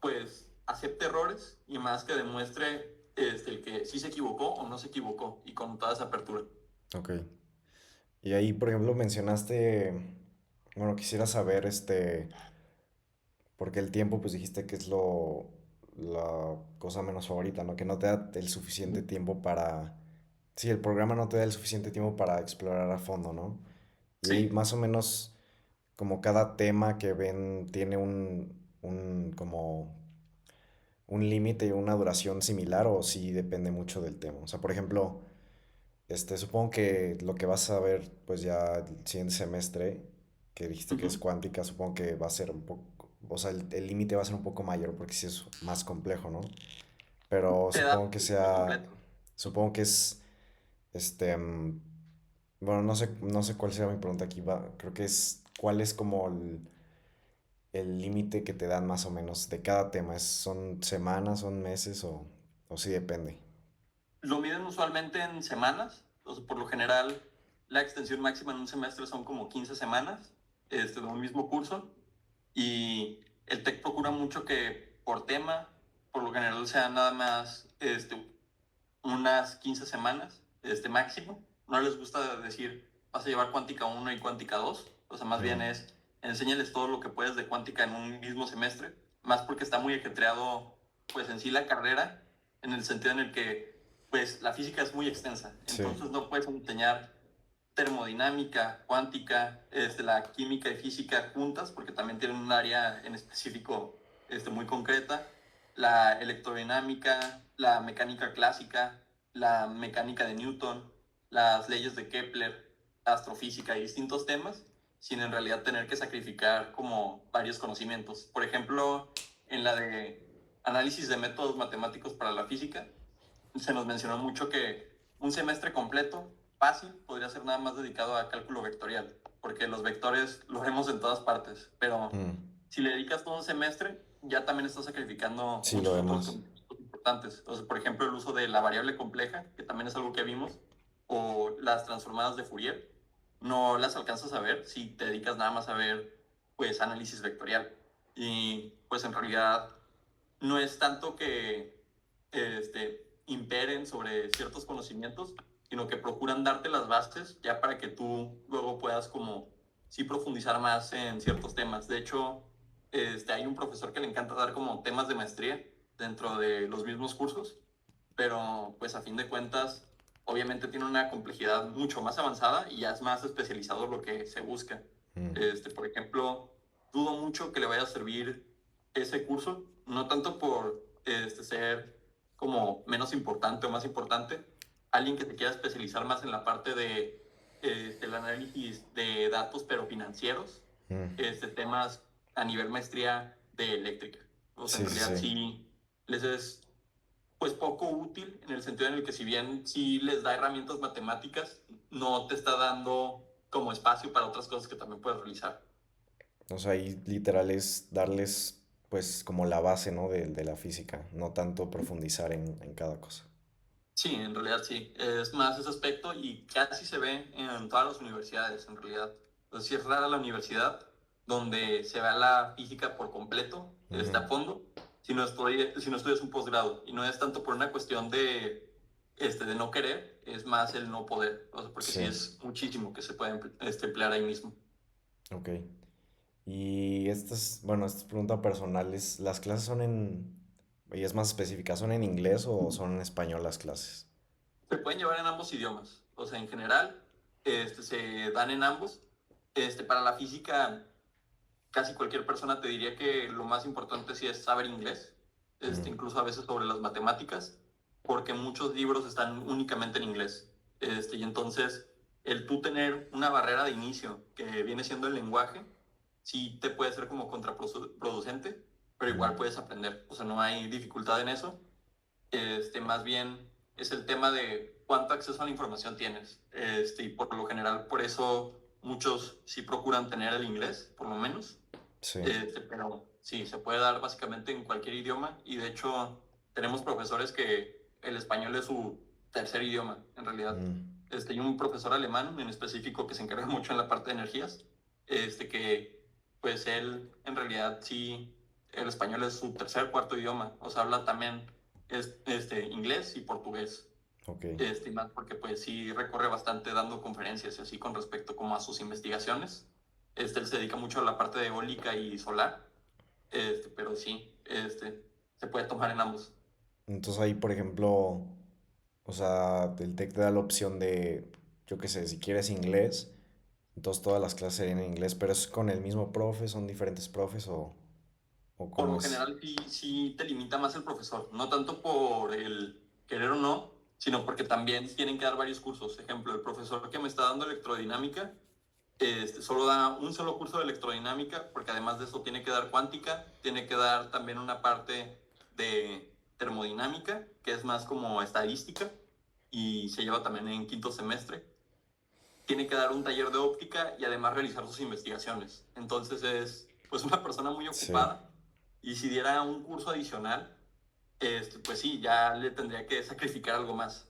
pues, acepte errores y más que demuestre el que sí se equivocó o no se equivocó y con toda esa apertura. Ok. Y ahí, por ejemplo, mencionaste, bueno, quisiera saber, porque el tiempo, pues dijiste que es la cosa menos favorita, ¿no? Que no te da el suficiente tiempo para, sí, el programa no te da el suficiente tiempo para explorar a fondo, ¿no? Y ahí Sí, más o menos, como cada tema que ven tiene como un límite y una duración similar o sí depende mucho del tema. O sea, por ejemplo, supongo que lo que vas a ver, pues ya el siguiente semestre, que dijiste que es ujú. cuántica, supongo que va a ser un poco, o sea, el límite va a ser un poco mayor porque sí es más complejo, ¿no? Pero Te da supongo que muy sea, completo. supongo que es, este, mm, bueno, no sé cuál sea mi pregunta aquí, creo que es, ¿cuál es como el límite que te dan más o menos de cada tema? ¿Son semanas, son meses o sí depende? Lo miden usualmente en semanas, o sea, por lo general la extensión máxima en un semestre son como 15 semanas de un mismo curso y el TEC procura mucho que por tema, por lo general sean nada más unas 15 semanas máximo. No les gusta decir vas a llevar cuántica uno y cuántica 2, o sea, más bien Mm, es enséñales todo lo que puedes de cuántica en un mismo semestre, más porque está muy ajetreado pues en sí la carrera, en el sentido en el que pues la física es muy extensa, sí, entonces no puedes enseñar termodinámica, cuántica, la química y física juntas, porque también tienen un área en específico muy concreta, la electrodinámica, la mecánica clásica, la mecánica de Newton, las leyes de Kepler, astrofísica y distintos temas, sin en realidad tener que sacrificar como varios conocimientos. Por ejemplo, en la de análisis de métodos matemáticos para la física, se nos mencionó mucho que un semestre completo, fácil, podría ser nada más dedicado a cálculo vectorial, porque los vectores los vemos en todas partes, pero mm, si le dedicas todo un semestre, ya también estás sacrificando sí lo muchos otros vemos. conceptos importantes. O sea, por ejemplo, el uso de la variable compleja, que también es algo que vimos, o las transformadas de Fourier, no las alcanzas a ver si te dedicas nada más a ver, pues, análisis vectorial. Y, pues, en realidad no es tanto que imperen sobre ciertos conocimientos, sino que procuran darte las bases ya para que tú luego puedas como sí profundizar más en ciertos temas. De hecho, hay un profesor que le encanta dar como temas de maestría dentro de los mismos cursos, pero pues a fin de cuentas, obviamente tiene una complejidad mucho más avanzada y ya es más especializado lo que se busca. Mm, Por ejemplo, dudo mucho que le vaya a servir ese curso, no tanto por ser como menos importante o más importante, alguien que te quiera especializar más en la parte de el análisis de datos pero financieros, mm. temas a nivel maestría de eléctrica. O sea, en Sí, sí, realidad sí. sí les es pues poco útil en el sentido en el que si bien sí les da herramientas matemáticas, no te está dando como espacio para otras cosas que también puedes realizar. O sea, ahí literal es darles, pues, como la base, ¿no? De la física, no tanto profundizar en cada cosa. Sí, en realidad sí. Es más ese aspecto y casi se ve en todas las universidades, en realidad. Entonces, sí es rara la universidad donde se vea la física por completo, Ujú. a fondo, si no estudias un posgrado. Y no es tanto por una cuestión de no querer, es más el no poder. O sea, porque Sí, sí es muchísimo que se puede emplear ahí mismo. ok. Y bueno, esta es pregunta personal, ¿las clases son y es más específica, son en inglés o son en español las clases? Se pueden llevar en ambos idiomas. O sea, en general, se dan en ambos. Para la física, casi cualquier persona te diría que lo más importante sí es saber inglés, Mm, incluso a veces sobre las matemáticas, porque muchos libros están únicamente en inglés. Y entonces, el tú tener una barrera de inicio que viene siendo el lenguaje, sí te puede ser como contraproducente, pero igual mm, puedes aprender. O sea, no hay dificultad en eso. Más bien es el tema de cuánto acceso a la información tienes. Y por lo general, por eso muchos sí procuran tener el inglés, por lo menos. sí, Pero sí, se puede dar básicamente en cualquier idioma y de hecho tenemos profesores que el español es su tercer idioma, en realidad. Mm, Hay un profesor alemán en específico que se encarga mucho en la parte de energías, que pues él en realidad sí, el español es su tercer, cuarto idioma, o sea, habla también inglés y portugués. ok. Y más porque pues sí recorre bastante dando conferencias y así con respecto como a sus investigaciones. Él se dedica mucho a la parte de eólica y solar, pero sí, se puede tomar en ambos. Entonces ahí, por ejemplo, o sea, el TEC te da la opción de, yo qué sé, si quieres inglés, entonces todas las clases serían en inglés, pero es con el mismo profe, son diferentes profes o Por cómo lo es. general sí te limita más el profesor, no tanto por el querer o no, sino porque también tienen que dar varios cursos. Ejemplo, el profesor que me está dando electrodinámica, solo da un solo curso de electrodinámica, porque además de eso tiene que dar cuántica, tiene que dar también una parte de termodinámica, que es más como estadística, y se lleva también en quinto semestre. Tiene que dar un taller de óptica y además realizar sus investigaciones. Entonces es pues una persona muy Sí. ocupada y si diera un curso adicional, pues sí, ya le tendría que sacrificar algo más.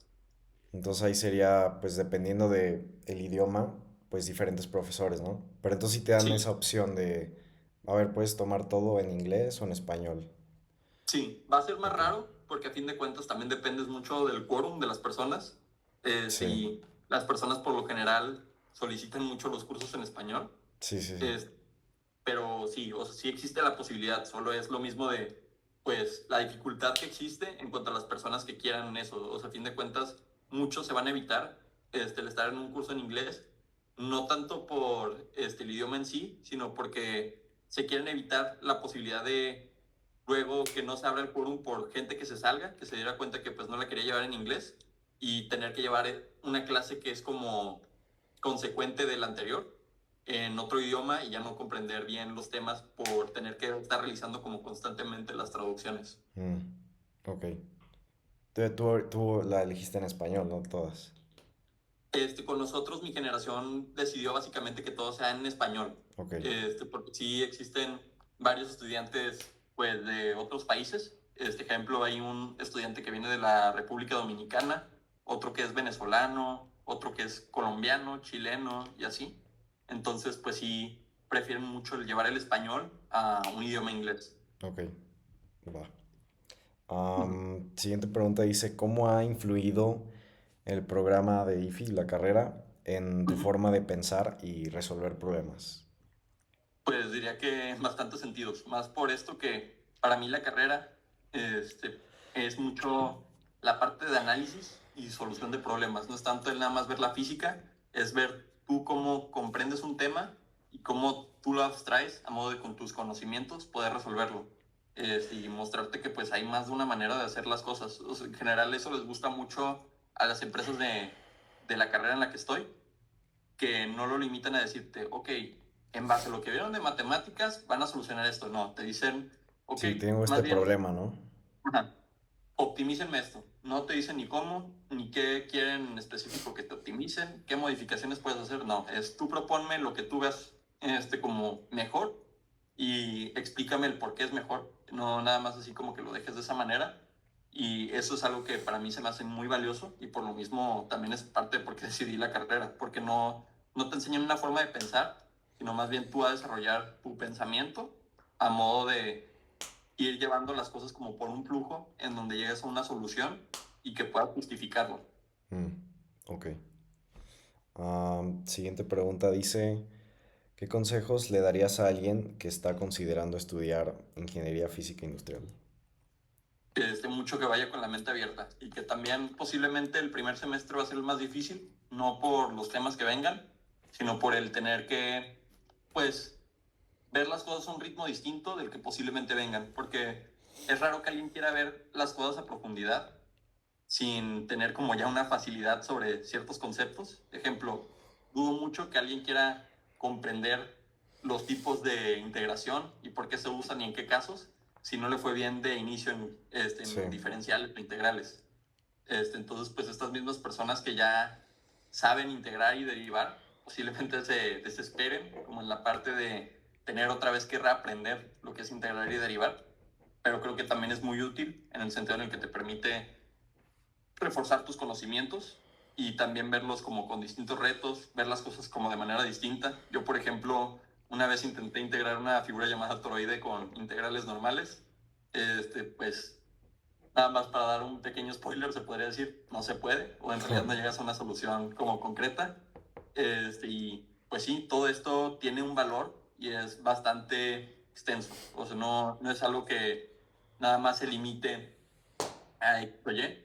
Entonces ahí sería, pues dependiendo de el idioma, pues diferentes profesores, ¿no? Pero entonces sí te dan esa Sí, opción de, a ver, puedes tomar todo en inglés o en español. sí, va a ser más Ok. raro porque a fin de cuentas también dependes mucho del quórum de las personas. Sí, Y las personas por lo general solicitan mucho los cursos en español. sí, sí, sí. Es, pero sí, o sea, sí existe la posibilidad, solo es lo mismo de, pues, la dificultad que existe en cuanto a las personas que quieran eso. O sea, a fin de cuentas, muchos se van a evitar el estar en un curso en inglés, no tanto por el idioma en sí, sino porque se quieren evitar la posibilidad de luego que no se abra el quórum por gente que se salga, que se diera cuenta que pues no la quería llevar en inglés y tener que llevar una clase que es como consecuente de la anterior en otro idioma y ya no comprender bien los temas por tener que estar realizando como constantemente las traducciones. Mm, ok. Tú la elegiste en español, ¿no? Todas. Con nosotros, mi generación decidió básicamente que todo sea en español, Ok. porque sí existen varios estudiantes pues, de otros países. Ejemplo, hay un estudiante que viene de la República Dominicana, otro que es venezolano, otro que es colombiano, chileno y así. Entonces, pues sí, prefieren mucho el llevar el español a un idioma inglés. Ok. Va. Siguiente pregunta dice, ¿cómo ha influido el programa de IFI, la carrera, en tu forma de pensar y resolver problemas? Pues diría que en bastantes sentidos, más por esto que para mí la carrera es mucho la parte de análisis y solución de problemas, no es tanto el nada más ver la física, es ver tú cómo comprendes un tema y cómo tú lo abstraes a modo de con tus conocimientos poder resolverlo. Y mostrarte que pues hay más de una manera de hacer las cosas. O sea, en general eso les gusta mucho a las empresas de la carrera en la que estoy, que no lo limitan a decirte, ok, en base a lo que vieron de matemáticas van a solucionar esto. No, te dicen, ok, Sí, tengo más este bien, problema, ¿no? ajá, optimícenme esto. No te dicen ni cómo, ni qué quieren en específico que te optimicen, qué modificaciones puedes hacer. No, es tú proponme lo que tú veas como mejor y explícame el por qué es mejor. No nada más así como que lo dejes de esa manera. Y eso es algo que para mí se me hace muy valioso y por lo mismo también es parte de por qué decidí la carrera, porque no te enseñan una forma de pensar, sino más bien tú a desarrollar tu pensamiento a modo de ir llevando las cosas como por un flujo en donde llegues a una solución y que puedas justificarlo. Mm, ok. Siguiente pregunta dice, ¿qué consejos le darías a alguien que está considerando estudiar ingeniería física industrial? Mucho que vaya con la mente abierta y que también posiblemente el primer semestre va a ser el más difícil, no por los temas que vengan, sino por el tener que, pues, ver las cosas a un ritmo distinto del que posiblemente vengan, porque es raro que alguien quiera ver las cosas a profundidad sin tener como ya una facilidad sobre ciertos conceptos. Ejemplo, dudo mucho que alguien quiera comprender los tipos de integración y por qué se usan y en qué casos, si no le fue bien de inicio Sí, en diferenciales o integrales. Entonces, pues estas mismas personas que ya saben integrar y derivar, posiblemente se desesperen, como en la parte de tener otra vez que reaprender lo que es integrar y derivar, pero creo que también es muy útil en el sentido en el que te permite reforzar tus conocimientos y también verlos como con distintos retos, ver las cosas como de manera distinta. Yo, por ejemplo, una vez intenté integrar una figura llamada toroide con integrales normales. Pues nada más para dar un pequeño spoiler, se podría decir, no se puede, o en realidad no llegas a una solución como concreta. Y pues sí, todo esto tiene un valor y es bastante extenso. O sea, no es algo que nada más se limite a X o Y.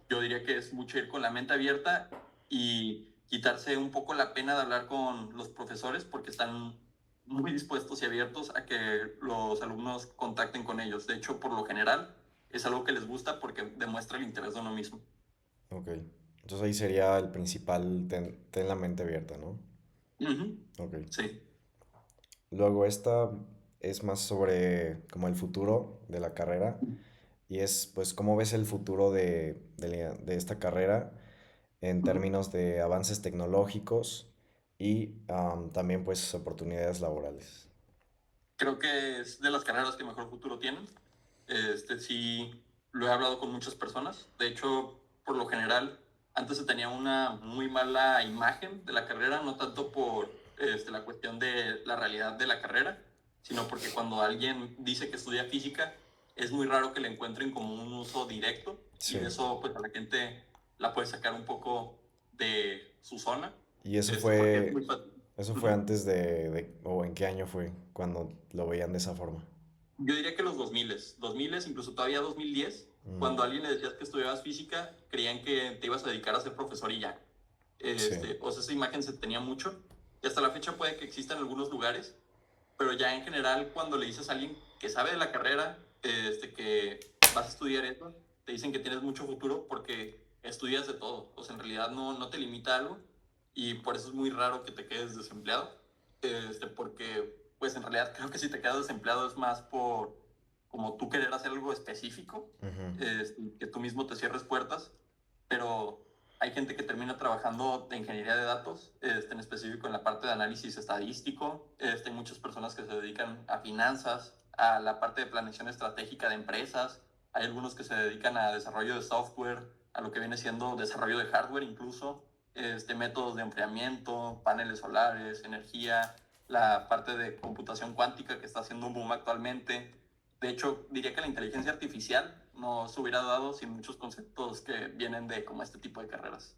Yo diría que es mucho ir con la mente abierta y quitarse un poco la pena de hablar con los profesores porque están muy dispuestos y abiertos a que los alumnos contacten con ellos. De hecho, por lo general, es algo que les gusta porque demuestra el interés de uno mismo. Ok. Entonces ahí sería el principal, ten la mente abierta, ¿no? Ujú. Ok. Sí. Luego esta es más sobre como el futuro de la carrera y es pues cómo ves el futuro de esta carrera en Ujú. términos de avances tecnológicos y también pues oportunidades laborales. Creo que es de las carreras que mejor futuro tienen. Sí, lo he hablado con muchas personas. De hecho, por lo general, antes se tenía una muy mala imagen de la carrera, no tanto por la cuestión de la realidad de la carrera, sino porque cuando alguien dice que estudia física, es muy raro que le encuentren como un uso directo y Sí. eso pues a la gente la puede sacar un poco de su zona, Y porque es muy fácil. eso fue Ujú. antes o en qué año fue cuando lo veían de esa forma. Yo diría que los 2000, incluso todavía 2010, Mm, cuando a alguien le decías que estudiabas física, creían que te ibas a dedicar a ser profesor y ya. sí, O sea, esa imagen se tenía mucho y hasta la fecha puede que exista en algunos lugares, pero ya en general cuando le dices a alguien que sabe de la carrera, que vas a estudiar eso, te dicen que tienes mucho futuro porque estudias de todo. O sea, en realidad no te limita algo y por eso es muy raro que te quedes desempleado, porque pues en realidad creo que si te quedas desempleado es más por como tú querer hacer algo específico, ujú, que tú mismo te cierres puertas, pero hay gente que termina trabajando de ingeniería de datos, en específico en la parte de análisis estadístico. Hay muchas personas que se dedican a finanzas, a la parte de planeación estratégica de empresas. Hay algunos que se dedican a desarrollo de software, a lo que viene siendo desarrollo de hardware incluso, métodos de enfriamiento, paneles solares, energía, la parte de computación cuántica que está haciendo un boom actualmente. De hecho, diría que la inteligencia artificial no se hubiera dado sin muchos conceptos que vienen de como este tipo de carreras.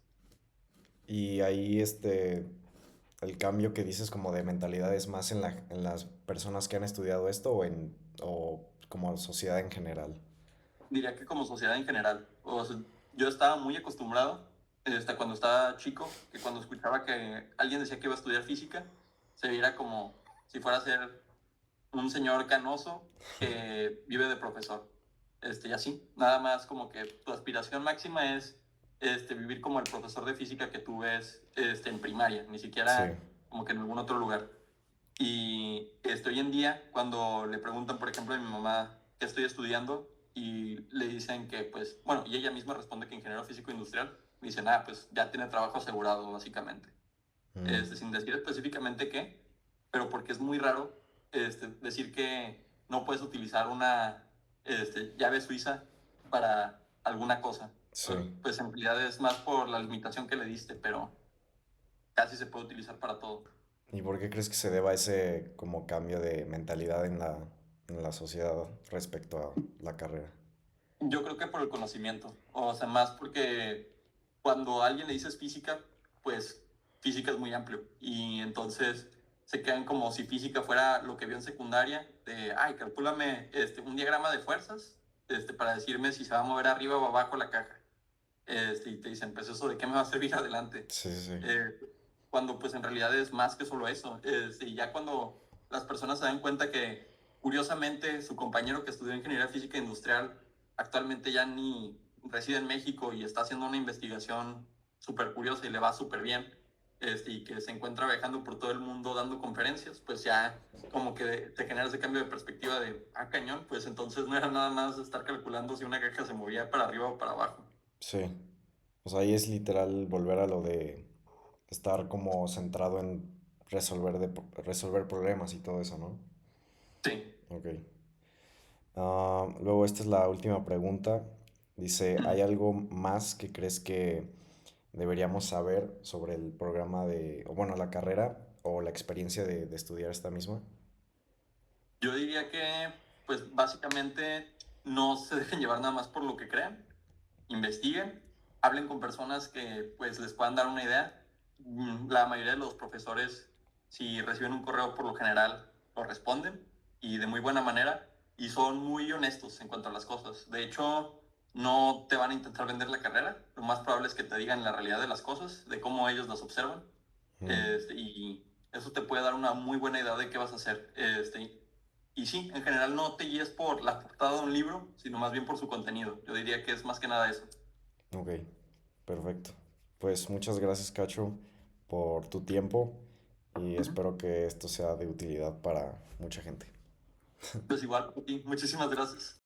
y ahí el cambio que dices como de mentalidad es más en las personas que han estudiado esto o como sociedad en general. Diría que como sociedad en general. O sea, yo estaba muy acostumbrado, cuando estaba chico, que cuando escuchaba que alguien decía que iba a estudiar física, se viera como si fuera a ser un señor canoso que vive de profesor. Y así, nada más como que tu aspiración máxima es vivir como el profesor de física que tú ves en primaria, ni Sí. siquiera como que en algún otro lugar. Y hoy en día, cuando le preguntan, por ejemplo, a mi mamá qué estoy estudiando y le dicen que, pues, bueno, y ella misma responde que ingeniero físico industrial, me dicen, ah, pues ya tiene trabajo asegurado, básicamente. Mm, Sin decir específicamente qué, pero porque es muy raro decir que no puedes utilizar una llave suiza para alguna cosa. sí. Pues en realidad es más por la limitación que le diste, pero casi se puede utilizar para todo. ¿Y por qué crees que se deba ese como cambio de mentalidad en la sociedad respecto a la carrera? Yo creo que por el conocimiento, o sea, más porque cuando a alguien le dices física, pues física es muy amplio y entonces se quedan como si física fuera lo que vio en secundaria, de, ay, calcúlame un diagrama de fuerzas para decirme si se va a mover arriba o abajo la caja. Y te dicen, pues eso de qué me va a servir adelante. Sí, sí, sí. Eh, Cuando pues en realidad es más que solo eso. Y ya cuando las personas se dan cuenta que curiosamente su compañero que estudió ingeniería física industrial actualmente ya ni reside en México y está haciendo una investigación súper curiosa y le va súper bien, y que se encuentra viajando por todo el mundo dando conferencias, pues ya como que te genera ese cambio de perspectiva de, ah, cañón, pues entonces no era nada más estar calculando si una caja se movía para arriba o para abajo. Sí. O sea, ahí es literal volver a lo de estar como centrado en resolver problemas y todo eso, ¿no? Sí. Ok. Luego esta es la última pregunta. Dice, ¿hay algo más que crees que deberíamos saber sobre el programa o bueno, la carrera o la experiencia de estudiar esta misma? Yo diría que, pues básicamente no se dejen llevar nada más por lo que crean, investiguen, hablen con personas que pues les puedan dar una idea. La mayoría de los profesores, si reciben un correo por lo general, lo responden y de muy buena manera y son muy honestos en cuanto a las cosas. De hecho, no te van a intentar vender la carrera, lo más probable es que te digan la realidad de las cosas, de cómo ellos las observan, Mm, y eso te puede dar una muy buena idea de qué vas a hacer. Y sí, en general no te guíes por la portada de un libro, sino más bien por su contenido. Yo diría que es más que nada eso. ok, perfecto. Pues muchas gracias, Cacho, por tu tiempo y Ujú. espero que esto sea de utilidad para mucha gente. Pues igual, muchísimas gracias.